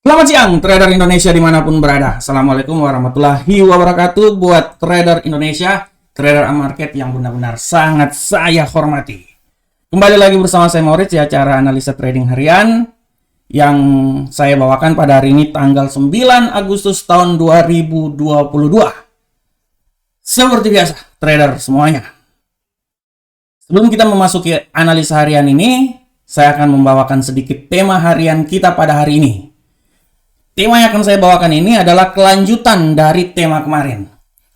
Selamat siang, trader Indonesia dimanapun berada. Assalamualaikum warahmatullahi wabarakatuh. Buat trader Indonesia, trader market yang benar-benar sangat saya hormati. Kembali lagi bersama saya Moritz ya, acara analisa trading harian yang saya bawakan pada hari ini tanggal 9 Agustus tahun 2022. Seperti biasa, trader semuanya. Sebelum kita memasuki analisa harian ini, saya akan membawakan sedikit tema harian kita pada hari ini. Tema yang akan saya bawakan ini adalah kelanjutan dari tema kemarin.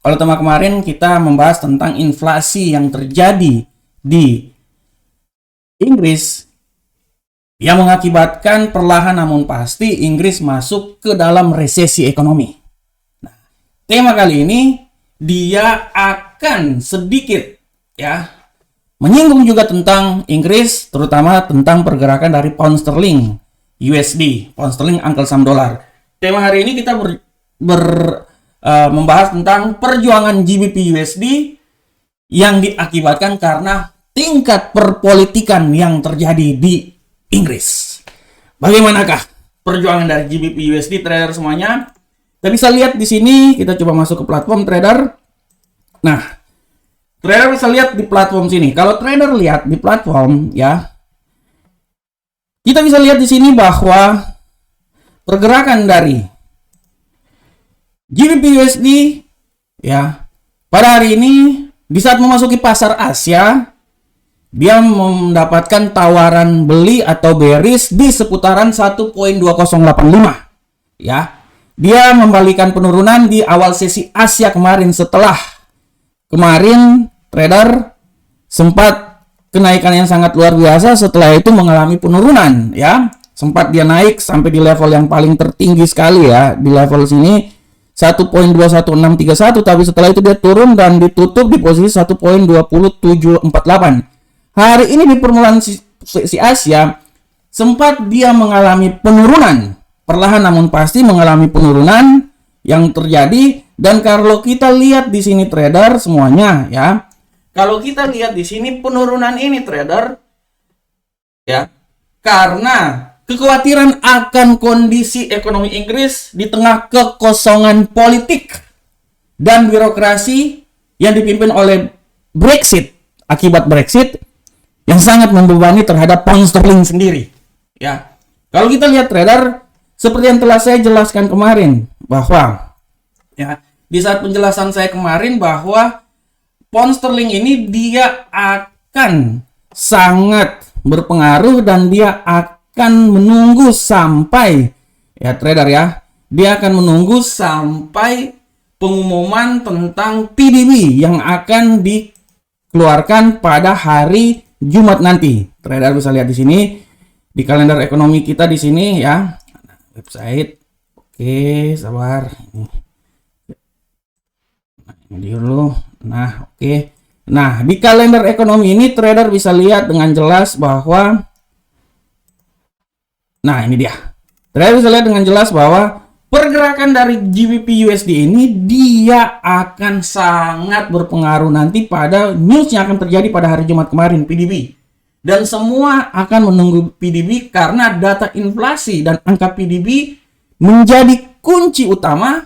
Kalau tema kemarin kita membahas tentang inflasi yang terjadi di Inggris yang mengakibatkan perlahan namun pasti Inggris masuk ke dalam resesi ekonomi. Nah, tema kali ini dia akan sedikit menyinggung juga tentang Inggris, terutama tentang pergerakan dari pound sterling USD, pound sterling angkel saham dolar. Tema hari ini kita membahas tentang perjuangan GBP USD yang diakibatkan karena tingkat perpolitikan yang terjadi di Inggris. Bagaimanakah perjuangan dari GBP USD, trader semuanya? Kita bisa lihat di sini, kita coba masuk ke platform trader. Nah, trader bisa lihat di platform sini. Kalau trader lihat di platform ya, kita bisa lihat di sini bahwa pergerakan dari GBP USD ya pada hari ini di saat memasuki pasar Asia, dia mendapatkan tawaran beli atau bearish di seputaran 1.2085 ya. Dia membalikan penurunan di awal sesi Asia kemarin setelah kemarin trader sempat kenaikan yang sangat luar biasa, setelah itu mengalami penurunan ya. Sempat dia naik sampai di level yang paling tertinggi sekali ya, di level sini 1.21631, tapi setelah itu dia turun dan ditutup di posisi 1.20748. Hari ini di permulaan sesi Asia sempat dia mengalami penurunan, perlahan namun pasti mengalami penurunan yang terjadi. Dan kalau kita lihat di sini trader semuanya ya, kalau kita lihat di sini penurunan ini trader ya, karena kekhawatiran akan kondisi ekonomi Inggris di tengah kekosongan politik dan birokrasi yang dipimpin oleh Brexit, akibat Brexit yang sangat membebani terhadap pound sterling sendiri. Ya, kalau kita lihat trader, seperti yang telah saya jelaskan kemarin bahwa ya di saat penjelasan saya kemarin bahwa pound sterling ini dia akan sangat berpengaruh dan dia akan menunggu sampai ya trader ya, dia akan menunggu sampai pengumuman tentang PDB yang akan dikeluarkan pada hari Jumat nanti. Trader bisa lihat di sini di kalender ekonomi kita di sini ya, website. Oke, sabar. Ini dulu. Nah, oke. Nah, di kalender ekonomi ini trader bisa lihat dengan jelas bahwa ini dia. Trader bisa lihat dengan jelas bahwa pergerakan dari GBP USD ini dia akan sangat berpengaruh nanti pada news yang akan terjadi pada hari Jumat kemarin, PDB. Dan semua akan menunggu PDB karena data inflasi dan angka PDB menjadi kunci utama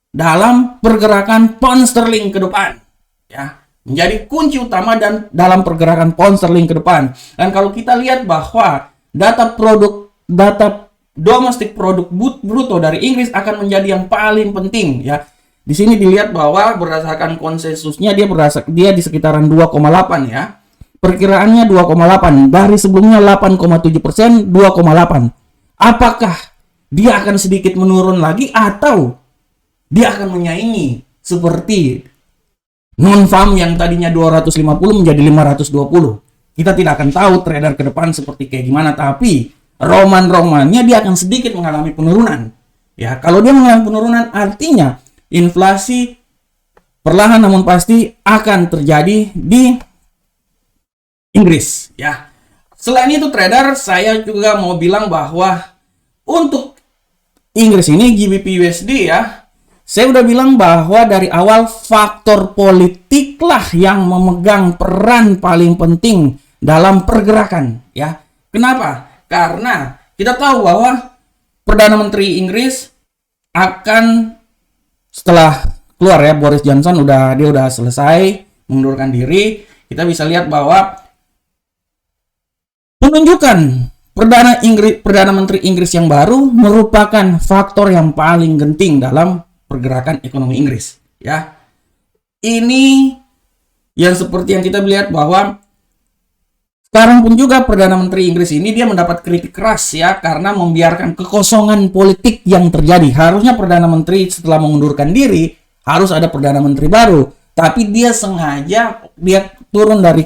dalam pergerakan pound sterling ke depan. Ya, menjadi kunci utama dan dalam pergerakan pound sterling ke depan. Dan kalau kita lihat bahwa data domestic produk bruto dari Inggris akan menjadi yang paling penting ya. Di sini dilihat bahwa berdasarkan konsensusnya dia di sekitaran 2,8 ya. Perkiraannya 2,8 dari sebelumnya 8,7%, 2,8. Apakah dia akan sedikit menurun lagi atau dia akan menyaingi seperti non-farm yang tadinya 250 menjadi 520? Kita tidak akan tahu trader ke depan seperti kayak gimana, tapi roman-romannya dia akan sedikit mengalami penurunan. Ya, kalau dia mengalami penurunan artinya inflasi perlahan namun pasti akan terjadi di Inggris, ya. Selain itu trader, saya juga mau bilang bahwa untuk Inggris ini GBP USD ya, saya udah bilang bahwa dari awal faktor politik lah yang memegang peran paling penting dalam pergerakan, ya. Kenapa? Karena kita tahu bahwa Perdana Menteri Inggris akan, setelah keluar ya, Boris Johnson dia udah selesai mengundurkan diri, kita bisa lihat bahwa penunjukan Perdana Menteri Inggris yang baru merupakan faktor yang paling genting dalam pergerakan ekonomi Inggris ya. Ini yang seperti yang kita lihat bahwa sekarang pun juga Perdana Menteri Inggris ini dia mendapat kritik keras ya, karena membiarkan kekosongan politik yang terjadi. Harusnya Perdana Menteri setelah mengundurkan diri harus ada Perdana Menteri baru, tapi dia sengaja turun dari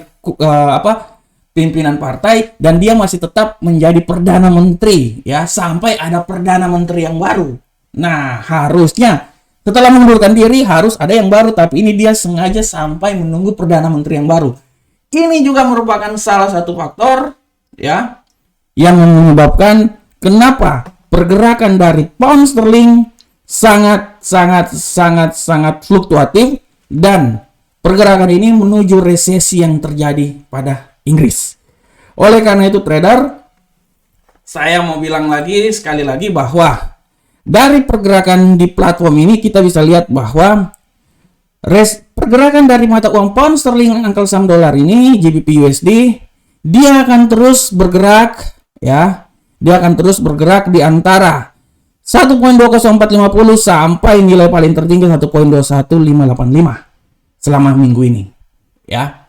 pimpinan partai dan dia masih tetap menjadi Perdana Menteri ya, sampai ada Perdana Menteri yang baru. Nah, harusnya setelah mengundurkan diri harus ada yang baru, tapi ini dia sengaja sampai menunggu Perdana Menteri yang baru. Ini juga merupakan salah satu faktor ya yang menyebabkan kenapa pergerakan dari pound sterling sangat fluktuatif, dan pergerakan ini menuju resesi yang terjadi pada Inggris. Oleh karena itu trader, saya mau bilang sekali lagi bahwa dari pergerakan di platform ini kita bisa lihat bahwa pergerakan dari mata uang pound sterling Uncle Sam dolar ini, GBP USD, dia akan terus bergerak ya. Dia akan terus bergerak di antara 1.20450 sampai nilai paling tertinggi 1.21585 selama minggu ini ya.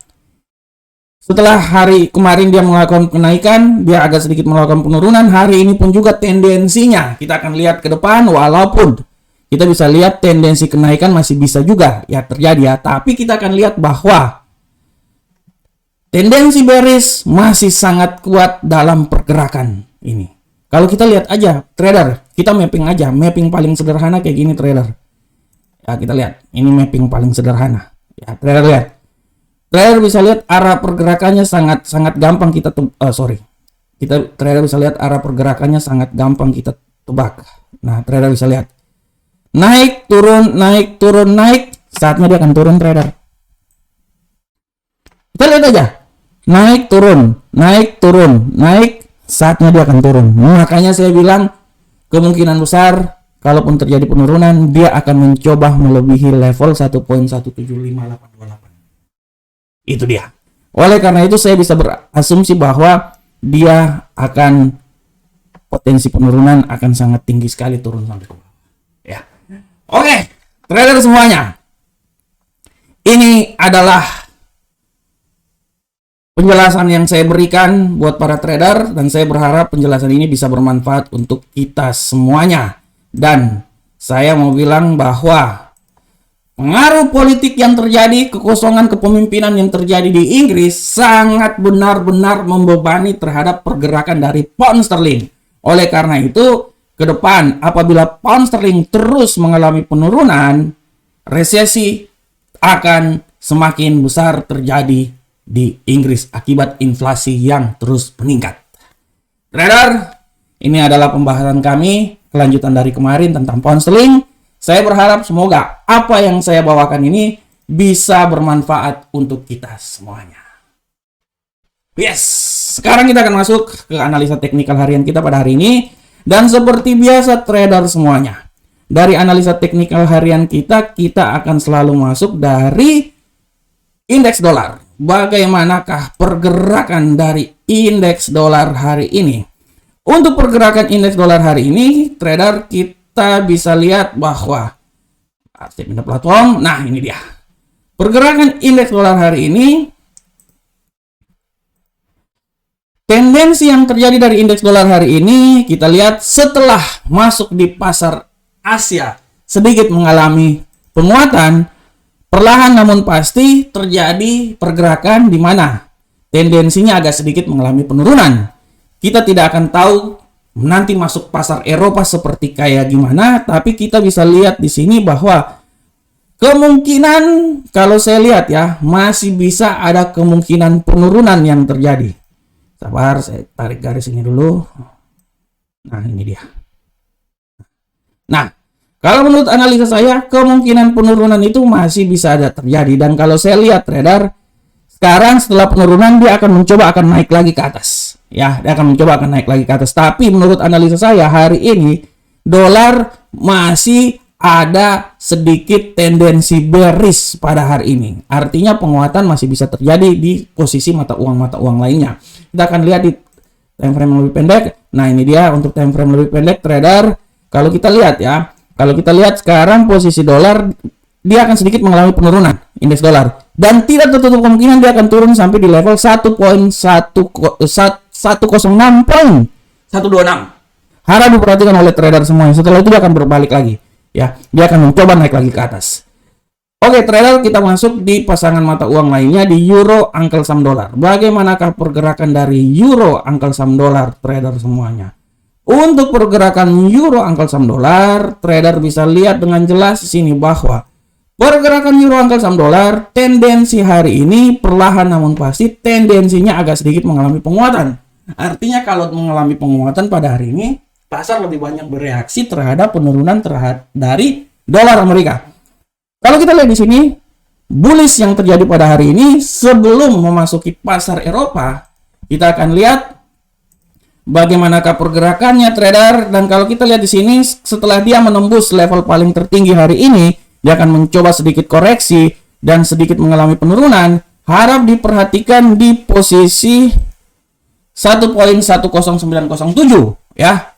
Setelah hari kemarin dia melakukan kenaikan, dia agak sedikit melakukan penurunan. Hari ini pun juga tendensinya kita akan lihat ke depan, walaupun kita bisa lihat tendensi kenaikan masih bisa juga ya terjadi ya. Tapi kita akan lihat bahwa tendensi bearish masih sangat kuat dalam pergerakan ini. Kalau kita lihat aja, trader, kita mapping aja. Mapping paling sederhana kayak gini, trader. Ya, kita lihat. Ini mapping paling sederhana. Ya, trader lihat. Trader bisa lihat arah pergerakannya sangat gampang kita trader bisa lihat arah pergerakannya sangat gampang kita tebak. Nah, trader bisa lihat. Naik, turun, naik, turun, naik. Saatnya dia akan turun, trader. Kita lihat aja. Naik, turun, naik, turun, naik. Saatnya dia akan turun. Makanya saya bilang kemungkinan besar kalaupun terjadi penurunan, dia akan mencoba melebihi level 1.1758828. Itu dia. Oleh karena itu saya bisa berasumsi bahwa dia akan potensi penurunan akan sangat tinggi sekali turun sampai ke bawah. Ya. Oke, trader semuanya. Ini adalah penjelasan yang saya berikan buat para trader, dan saya berharap penjelasan ini bisa bermanfaat untuk kita semuanya. Dan saya mau bilang bahwa pengaruh politik yang terjadi, kekosongan kepemimpinan yang terjadi di Inggris sangat benar-benar membebani terhadap pergerakan dari pound sterling. Oleh karena itu, ke depan apabila pound sterling terus mengalami penurunan, resesi akan semakin besar terjadi di Inggris akibat inflasi yang terus meningkat. Trader, ini adalah pembahasan kami kelanjutan dari kemarin tentang pound sterling. Saya berharap semoga apa yang saya bawakan ini bisa bermanfaat untuk kita semuanya. Yes, sekarang kita akan masuk ke analisa teknikal harian kita pada hari ini. Dan seperti biasa trader semuanya, dari analisa teknikal harian kita akan selalu masuk dari indeks dolar. Bagaimanakah pergerakan dari indeks dolar hari ini? Untuk pergerakan indeks dolar hari ini, trader, kita bisa lihat bahwa statement platform, nah ini dia. Pergerakan indeks dolar hari ini, tendensi yang terjadi dari indeks dolar hari ini, kita lihat setelah masuk di pasar Asia sedikit mengalami penguatan, perlahan namun pasti terjadi pergerakan di mana tendensinya agak sedikit mengalami penurunan. Kita tidak akan tahu nanti masuk pasar Eropa seperti kayak gimana, tapi kita bisa lihat di sini bahwa kemungkinan, kalau saya lihat ya, masih bisa ada kemungkinan penurunan yang terjadi. Sabar, saya tarik garis ini dulu. Nah, ini dia. Nah, kalau menurut analisa saya, kemungkinan penurunan itu masih bisa ada terjadi. Dan kalau saya lihat trader, sekarang setelah penurunan dia akan mencoba naik lagi ke atas. Ya, dia akan mencoba akan naik lagi ke atas. Tapi menurut analisa saya hari ini dolar masih ada sedikit tendensi bearish pada hari ini. Artinya penguatan masih bisa terjadi di posisi mata uang lainnya. Kita akan lihat di time frame lebih pendek. Nah, ini dia untuk time frame lebih pendek trader. Kalau kita lihat ya, kalau kita lihat sekarang posisi dolar dia akan sedikit mengalami penurunan indeks dolar dan tidak tertutup kemungkinan dia akan turun sampai di level 1.106.126. Harap diperhatikan oleh trader semuanya. Setelah itu dia akan berbalik lagi. Ya, dia akan mencoba naik lagi ke atas. Oke, trader, kita masuk di pasangan mata uang lainnya di euro angkel saham dolar. Bagaimanakah pergerakan dari euro angkel saham dolar, trader semuanya? Untuk pergerakan euro angkel saham dolar, trader bisa lihat dengan jelas di sini bahwa pergerakan euro angkel saham dolar tendensi hari ini perlahan namun pasti tendensinya agak sedikit mengalami penguatan. Artinya kalau mengalami penguatan pada hari ini, pasar lebih banyak bereaksi terhadap penurunan dari dolar Amerika. Kalau kita lihat di sini, bullish yang terjadi pada hari ini sebelum memasuki pasar Eropa, kita akan lihat bagaimanakah pergerakannya trader. Dan kalau kita lihat di sini, setelah dia menembus level paling tertinggi hari ini, dia akan mencoba sedikit koreksi dan sedikit mengalami penurunan. Harap diperhatikan di posisi 1.10907 ya.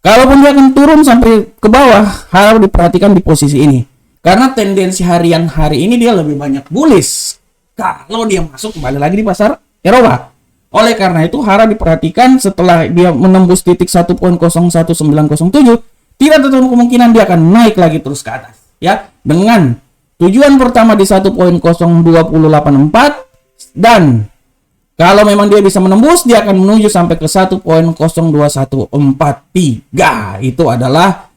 Kalaupun dia akan turun sampai ke bawah, harap diperhatikan di posisi ini. Karena tendensi harian hari ini dia lebih banyak bullish kalau dia masuk kembali lagi di pasar Eropa. Oleh karena itu harap diperhatikan setelah dia menembus titik 1.01907, tidak tertutup kemungkinan dia akan naik lagi terus ke atas. Ya, dengan tujuan pertama di 1.0284 dan kalau memang dia bisa menembus, dia akan menuju sampai ke 1.02143. Itu adalah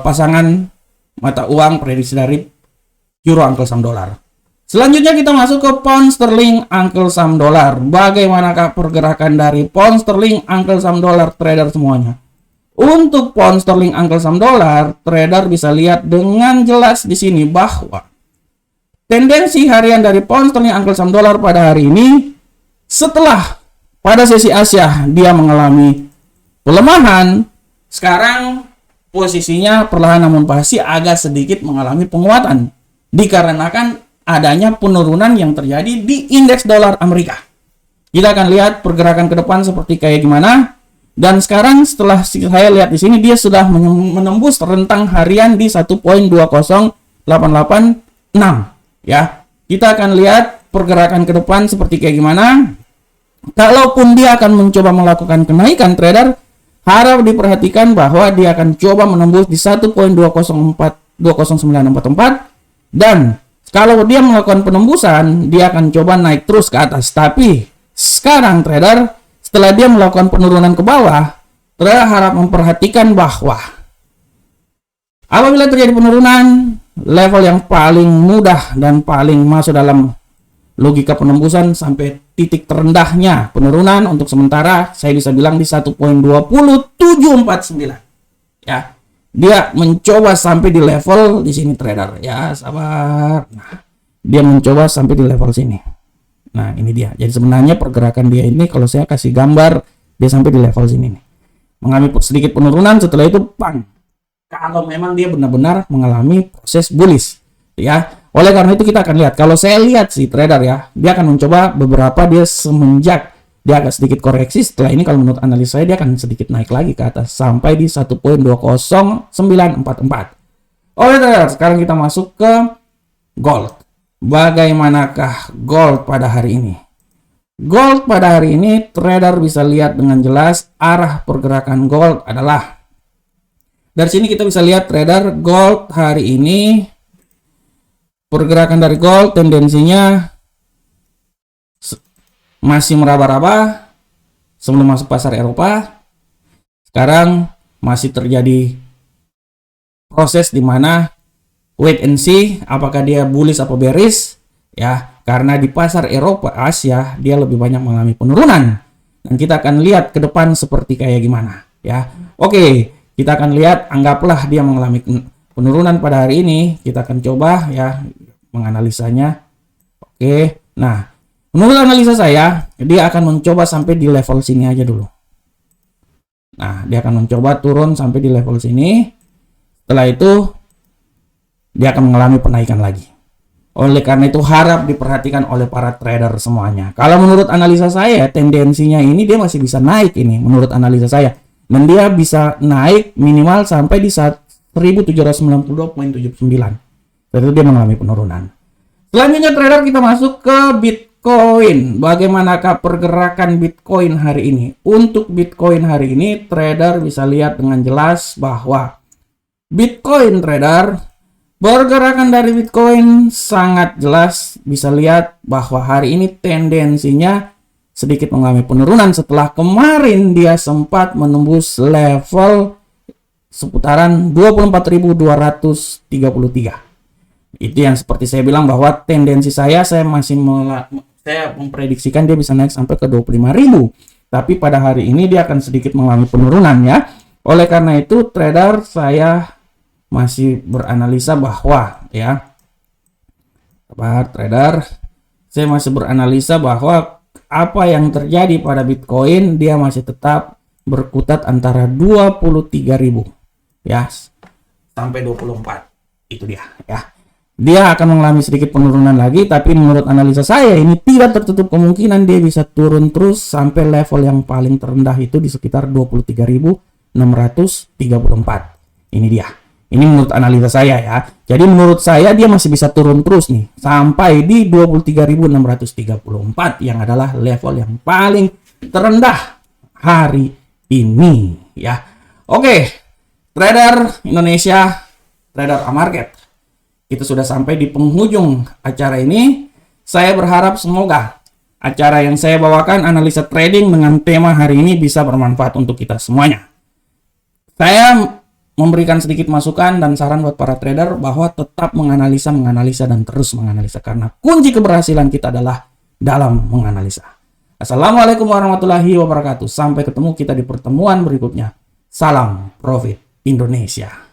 pasangan mata uang prediksi dari euro angkel saham dolar. Selanjutnya kita masuk ke pound sterling angkel saham dolar. Bagaimanakah pergerakan dari pound sterling angkel saham dolar, trader semuanya? Untuk pound sterling angkel saham dolar, trader bisa lihat dengan jelas di sini bahwa tendensi harian dari pound sterling angkel saham dolar pada hari ini setelah pada sesi Asia dia mengalami pelemahan, sekarang posisinya perlahan namun pasti agak sedikit mengalami penguatan dikarenakan adanya penurunan yang terjadi di indeks dolar Amerika. Kita akan lihat pergerakan ke depan seperti kayak gimana. Dan sekarang setelah saya lihat di sini dia sudah menembus rentang harian di 1.20886 ya. Kita akan lihat pergerakan ke depan seperti kayak gimana. Kalaupun dia akan mencoba melakukan kenaikan, trader harap diperhatikan bahwa dia akan coba menembus di 1.20944 dan kalau dia melakukan penembusan dia akan coba naik terus ke atas. Tapi sekarang trader setelah dia melakukan penurunan ke bawah, trader harap memperhatikan bahwa apabila terjadi penurunan, level yang paling mudah dan paling masuk dalam logika penembusan sampai titik terendahnya penurunan untuk sementara saya bisa bilang di 1.20749 ya. Dia mencoba sampai di level di sini trader ya, sabar. Nah, dia mencoba sampai di level sini. Nah, ini dia. Jadi sebenarnya pergerakan dia ini kalau saya kasih gambar dia sampai di level sini nih. Mengalami sedikit penurunan, setelah itu pang. Kalau memang dia benar-benar mengalami proses bullish ya. Oleh karena itu kita akan lihat. Kalau saya lihat sih trader ya, dia akan mencoba beberapa dia semenjak dia agak sedikit koreksi. Setelah ini kalau menurut analis saya dia akan sedikit naik lagi ke atas sampai di 1.20944. Oke trader, sekarang kita masuk ke gold. Bagaimanakah gold pada hari ini? Gold pada hari ini trader bisa lihat dengan jelas arah pergerakan gold adalah dari sini kita bisa lihat trader gold hari ini pergerakan dari gold tendensinya masih meraba-raba sebelum masuk pasar Eropa. Sekarang masih terjadi proses di mana wait and see apakah dia bullish atau bearish ya, karena di pasar Eropa Asia dia lebih banyak mengalami penurunan dan kita akan lihat ke depan seperti kayak gimana ya. Oke, kita akan lihat anggaplah dia mengalami penurunan pada hari ini, kita akan coba ya menganalisanya. Oke, nah Menurut analisa saya, dia akan mencoba sampai di level sini aja dulu. Nah, dia akan mencoba turun sampai di level sini. Setelah itu, dia akan mengalami penaikan lagi. Oleh karena itu, harap diperhatikan oleh para trader semuanya. Kalau menurut analisa saya, tendensinya ini dia masih bisa naik ini, menurut analisa saya. Dan dia bisa naik minimal sampai di 1792,79. Itu dia mengalami penurunan. Selanjutnya trader, kita masuk ke Bitcoin. Bagaimanakah pergerakan Bitcoin hari ini? Untuk Bitcoin hari ini, trader bisa lihat dengan jelas bahwa Bitcoin trader, pergerakan dari Bitcoin sangat jelas bisa lihat bahwa hari ini tendensinya sedikit mengalami penurunan setelah kemarin dia sempat menembus level seputaran 24.233. Itu yang seperti saya bilang bahwa tendensi saya masih saya memprediksikan dia bisa naik sampai ke 25.000. Tapi pada hari ini dia akan sedikit mengalami penurunan ya. Oleh karena itu trader, saya masih beranalisa bahwa saya masih beranalisa bahwa apa yang terjadi pada Bitcoin, dia masih tetap berkutat antara 23.000 ya sampai 24. Itu dia ya. Dia akan mengalami sedikit penurunan lagi, tapi menurut analisa saya ini tidak tertutup kemungkinan dia bisa turun terus sampai level yang paling terendah itu di sekitar 23.634. Ini dia. Ini menurut analisa saya ya. Jadi menurut saya dia masih bisa turun terus nih sampai di 23.634 yang adalah level yang paling terendah hari ini ya. Oke, trader Indonesia, trader Amarket. Kita sudah sampai di penghujung acara ini. Saya berharap semoga acara yang saya bawakan, analisa trading dengan tema hari ini, bisa bermanfaat untuk kita semuanya. Saya memberikan sedikit masukan dan saran buat para trader bahwa tetap menganalisa dan terus menganalisa, karena kunci keberhasilan kita adalah dalam menganalisa. Assalamualaikum warahmatullahi wabarakatuh. Sampai ketemu kita di pertemuan berikutnya. Salam Profit Indonesia.